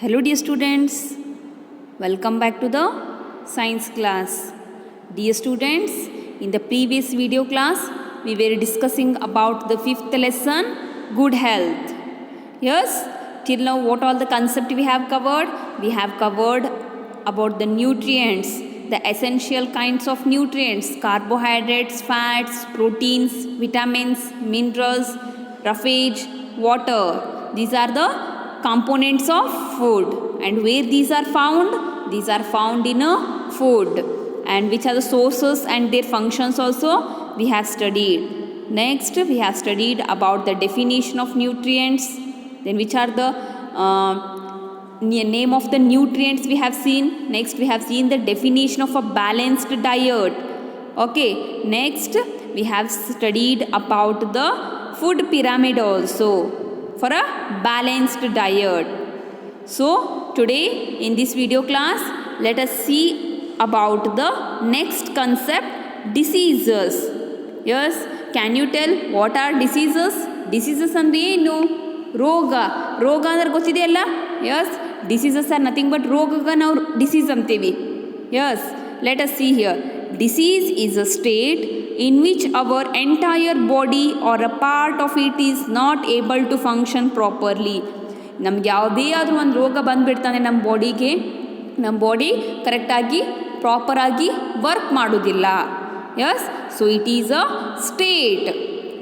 Hello dear students, welcome back to the science class. Dear students, in the previous video class we were discussing about the fifth lesson, good health. Yes, till now what all the concept we have covered? We have covered about the nutrients, the essential kinds of nutrients, carbohydrates, fats, proteins, vitamins, minerals, roughage, water. These are the components of food, and where these are found in a food, and which are the sources and their functions also we have studied. Next we have studied about the definition of nutrients, then which are the name of the nutrients we have seen. Next we have seen the definition of a balanced diet. Okay, next we have studied about the food pyramid also for a balanced diet. So today in this video class let us see about the next concept, diseases. Yes, can you tell what are diseases? Diseases ಅಂದ್ರೆ ಏನು? ರೋಗ ಅಂದ್ರೆ ಗೊತ್ತಿದೆಯಲ್ಲ? Yes, diseases are nothing but ರೋಗಕ್ಕೆ ನಾವು disease ಅಂತೀವಿ. Yes, let us see here. Disease is a state in which our entire body or a part of it is not able to function properly. ನಮ್ಗೆ ಯಾವುದೇ ಆದರೂ ಒಂದು ರೋಗ ಬಂದುಬಿಡ್ತಾನೆ ನಮ್ಮ body ಕರೆಕ್ಟಾಗಿ ಪ್ರಾಪರಾಗಿ ವರ್ಕ್ ಮಾಡೋದಿಲ್ಲ. Yes, so it is a state.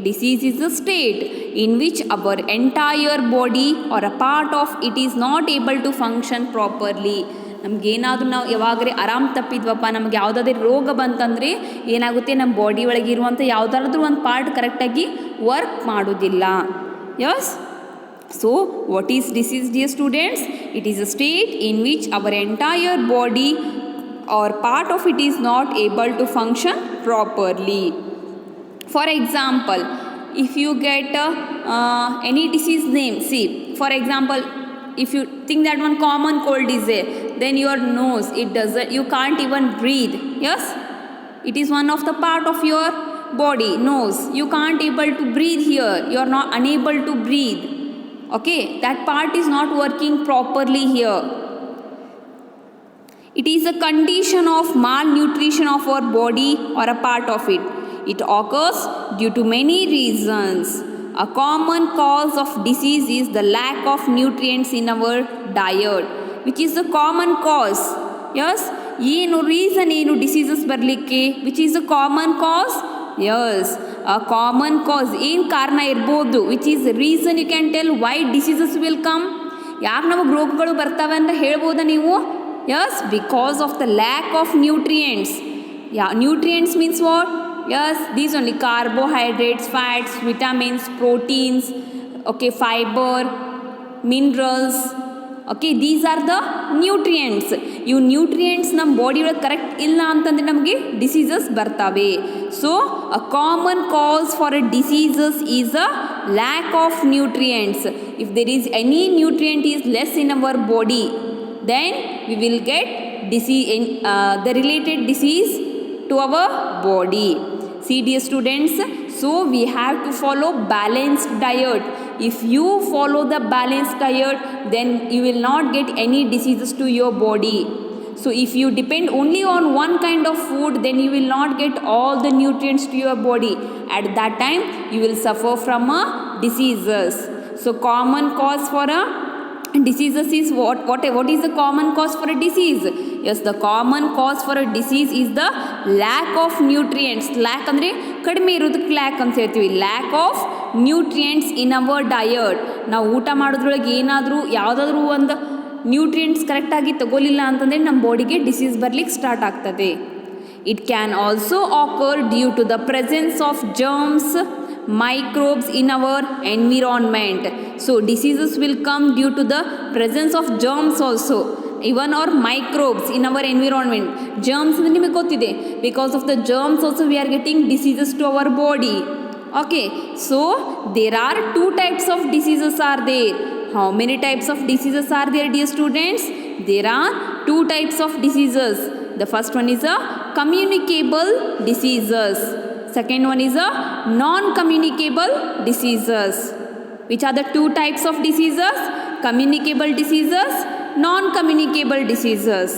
Disease is a state in which our entire body or a part of it is not able to function properly. ನಮಗೇನಾದರೂ ನಾವು ಯಾವಾಗಲೇ ಆರಾಮ್ ತಪ್ಪಿದ್ವಪ್ಪ, ನಮಗೆ ಯಾವುದಾದ್ರೂ ರೋಗ ಬಂತಂದರೆ ಏನಾಗುತ್ತೆ, ನಮ್ಮ ಬಾಡಿ ಒಳಗೆ ಇರುವಂಥ ಯಾವುದಾದ್ರೂ ಒಂದು ಪಾರ್ಟ್ ಕರೆಕ್ಟಾಗಿ ವರ್ಕ್ ಮಾಡೋದಿಲ್ಲ. Yes, so what is disease, dear students? It is a state in which our entire body or part of it is not able to function properly. For example, if you get any disease name, see for example, if you think that one common cold is there, then your nose, you can't even breathe. Yes, it is one of the part of your body, nose. You can't able to breathe here, you are not unable to breathe. Okay, that part is not working properly here. It is a condition of malnutrition of our body or a part of it. It occurs due to many reasons. A common cause of disease is the lack of nutrients in our diet, which is the common cause. Yes, ಏನು reason ಏನು diseases ಬರಲಿಕ್ಕೆ? Which is a common cause? Yes, a common cause. ಏನು ಕಾರಣ ಇರ್ಬೋದು? Which is reason you can tell why diseases will come? ಯಾಕೆ ನಮಗೆ ರೋಗಗಳು ಬರ್ತವೆ ಅಂತ ಹೇಳ್ಬೋದಾ ನೀವು? Yes, because of the lack of nutrients. Nutrients means what? Yes, these only carbohydrates, fats, vitamins, proteins, okay, fiber, minerals. Okay, these are the nutrients. ಇವು nutrients ನಮ್ಮ body ಒಳಗೆ ಕರೆಕ್ಟ್ ಇಲ್ಲ ಅಂತಂದರೆ ನಮಗೆ ಡಿಸೀಸಸ್ ಬರ್ತವೆ. So a common cause for a diseases is a lac of nutrients. If there is any nutrient is less in our body, then we will get the related disease to our body. See dear students, so we have to follow balanced diet. If you follow the balanced diet, then you will not get any diseases to your body. So if you depend only on one kind of food, then you will not get all the nutrients to your body. At that time you will suffer from diseases. So common cause for a diseases is what is the common cause for a disease? Yes, the common cause for a disease is the lack of nutrients. lack ಅಂದರೆ ಕಡಿಮೆ ಇರೋದಕ್ಕೆ lac ಅಂತ ಹೇಳ್ತೀವಿ. Lac of nutrients in our diet. ನಾವು ಊಟ ಮಾಡೋದ್ರೊಳಗೆ ಯಾವುದಾದ್ರೂ ಒಂದು nutrients ಕರೆಕ್ಟಾಗಿ ತಗೋಲಿಲ್ಲ ಅಂತಂದರೆ ನಮ್ಮ ಬಾಡಿಗೆ ಡಿಸೀಸ್ ಬರಲಿಕ್ಕೆ ಸ್ಟಾರ್ಟ್ ಆಗ್ತದೆ. It can also occur due to the presence of germs, microbes in our environment. So diseases will come due to the presence of germs also, even or microbes in our environment. Germs ಅಂದ್ರೆ ನಿಮಗೆ ಗೊತ್ತಿದೆ, because of the germs also we are getting diseases to our body. Okay, so there are two types of diseases are there. How many types of diseases are there, dear students? There are two types of diseases. The first one is a communicable diseases. Second one is a non-communicable diseases. Which are the two types of diseases? Communicable diseases, non-communicable diseases.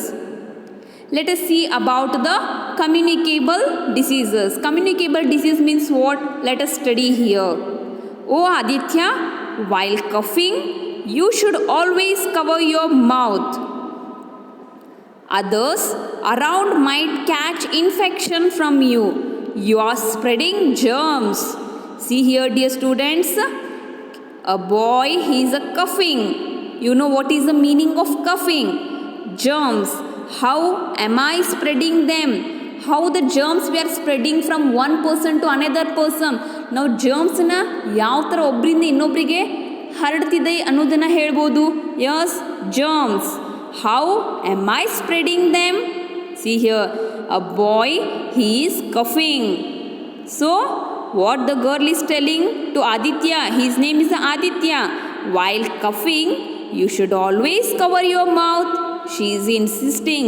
Let us see about the communicable diseases. Communicable disease means what? Let us study here. Oh Aditya, while coughing, you should always cover your mouth. Others around might catch infection from you. You are spreading germs. See here, dear students, a boy, he is coughing. You know what is the meaning of coughing? Germs. How am I spreading them? How the germs we are spreading from one person to another person? ನಾವು ಜರ್ಮ್ಸ್ನ ಯಾವ ಥರ ಒಬ್ಬರಿಂದ ಇನ್ನೊಬ್ಬರಿಗೆ ಹರಡ್ತಿದೆ ಅನ್ನೋದನ್ನು ಹೇಳ್ಬೋದು. Yes, germs. How am I spreading them? See here, a boy, he is coughing. So, what the girl is telling to Aditya, his name is Aditya. While coughing, you should always cover your mouth. She is insisting.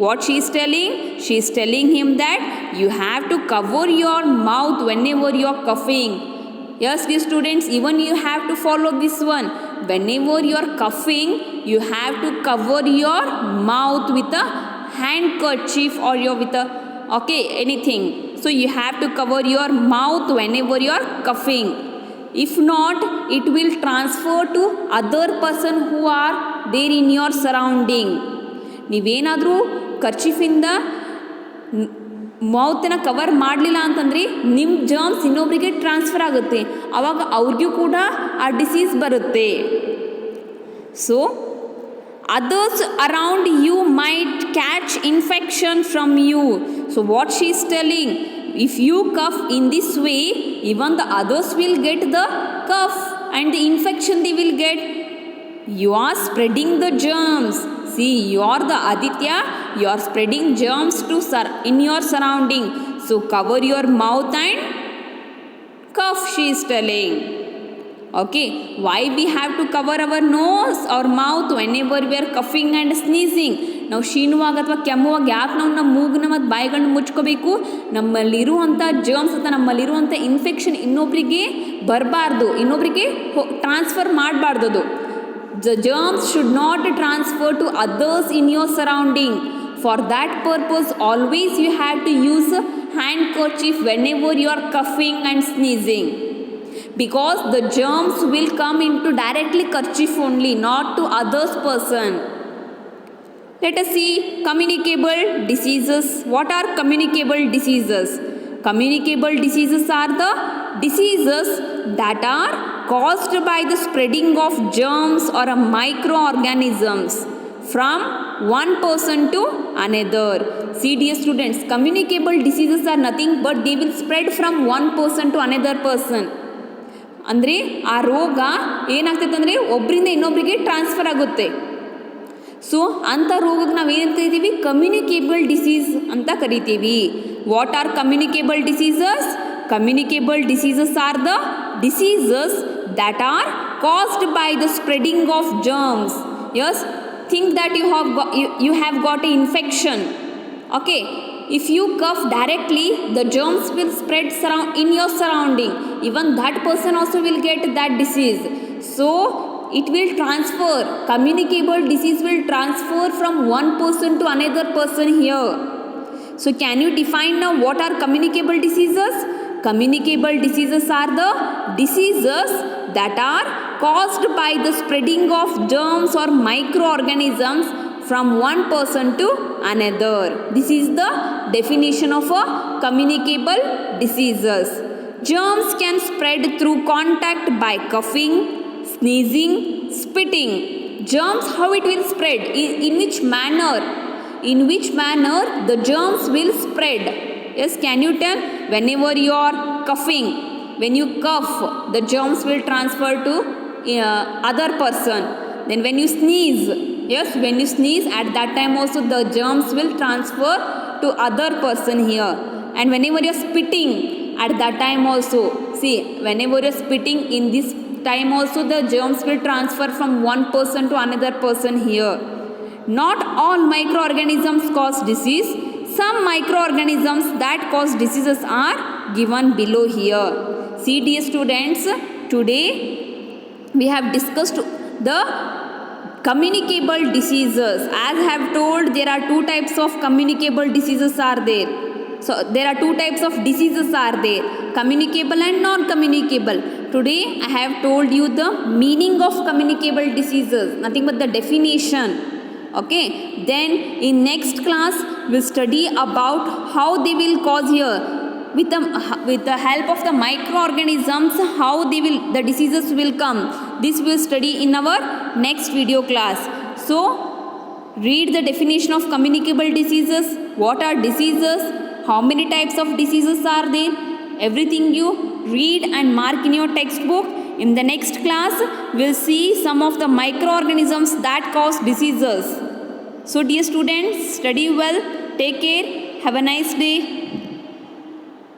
What she is telling? She is telling him that you have to cover your mouth whenever you are coughing. Yes, dear students, even you have to follow this one. Whenever you are coughing, you have to cover your mouth with a handkerchief or with a anything. So you have to cover your mouth whenever you are coughing. If not, it will transfer to other person who are there in your surrounding. ನೀವೇನಾದರೂ ಕರ್ಚಿಫಿಂದ ಮೌತನ್ನ cover ಮಾಡಲಿಲ್ಲ ಅಂತಂದರೆ ನಿಮ್ಮ germs ಇನ್ನೊಬ್ಬರಿಗೆ transfer ಆಗುತ್ತೆ, ಆವಾಗ ಅವ್ರಿಗೂ ಕೂಡ ಆ ಡಿಸೀಸ್ ಬರುತ್ತೆ. So others around you might catch infection from you. So what she is telling, if you cough in this way, even the others will get the cough and the infection they will get. You are spreading the germs. See, you are the Aditya, you are spreading germs to in your surrounding. So cover your mouth and cough, she is telling. Okay, why we have to cover our nose or mouth whenever we are coughing and sneezing? ನಾವು ಶೀನುವಾಗ ಅಥವಾ ಕೆಮ್ಮುವಾಗ ಯಾಕೆ ನಾವು ನಮ್ಮ ಮೂಗನ್ನ ಮತ್ತು ಬಾಯಿಗಳನ್ನ ಮುಚ್ಕೋಬೇಕು? ನಮ್ಮಲ್ಲಿರುವಂಥ germs ಅಥವಾ ನಮ್ಮಲ್ಲಿರುವಂಥ infection ಇನ್ನೊಬ್ಬರಿಗೆ ಬರಬಾರ್ದು, ಇನ್ನೊಬ್ಬರಿಗೆ ಟ್ರಾನ್ಸ್ಫರ್ ಮಾಡಬಾರ್ದು. The germs should not transfer to others in your surrounding. For that purpose, always you have to use a handkerchief whenever you are coughing and sneezing. Because the germs will come into directly kerchief only, not to others person. Let us see communicable diseases. What are communicable diseases? Communicable diseases are the diseases that are caused by the spreading of germs or microorganisms from one person to another. See, dear students, communicable diseases are nothing but they will spread from one person to another person. ಅಂದರೆ ಆ ರೋಗ ಏನಾಗ್ತೈತೆ ಅಂದರೆ ಒಬ್ಬರಿಂದ ಇನ್ನೊಬ್ಬರಿಗೆ transfer ಆಗುತ್ತೆ. So ಅಂಥ ರೋಗಕ್ಕೆ ನಾವು ಏನು ಕರಿತೀವಿ? ಕಮ್ಯುನಿಕೇಬಲ್ ಡಿಸೀಸ್ ಅಂತ ಕರಿತೀವಿ. What are communicable diseases? Communicable diseases are the diseases that are caused by the spreading of germs. Yes, think that you have got an infection. Okay, if you cough directly, the germs will spread in your surrounding. Even that person also will get that disease. So it will transfer. Communicable disease will transfer from one person to another person here. So can you define now what are communicable diseases? Communicable diseases are the diseases that are caused by the spreading of germs or microorganisms from one person to another. This is the definition of a communicable diseases. Germs can spread through contact by coughing, sneezing, spitting. Germs, how it will spread? In which manner? In which manner the germs will spread? Yes, can you tell? Whenever you are coughing, when you cough, the germs will transfer to other person. Then when you sneeze, yes, when you sneeze, at that time also the germs will transfer to other person here. And whenever you are spitting, at that time also, see, whenever you are spitting, in this time also the germs will transfer from one person to another person here. Not all microorganisms cause disease. Some microorganisms that cause diseases are given below here. See, dear students, today we have discussed the communicable diseases. As I have told, there are two types of communicable diseases are there. So there are two types of diseases are there, communicable and non-communicable. Today I have told you the meaning of communicable diseases, nothing but the definition. Okay, then in next class we'll study about how they will cause here with the help of the microorganisms, how the diseases will come. This we'll study in our next video class. So read the definition of communicable diseases, what are diseases, how many types of diseases are there, everything you read and mark in your textbook. In the next class we'll see some of the microorganisms that cause diseases. So dear students, study well, take care, have a nice day.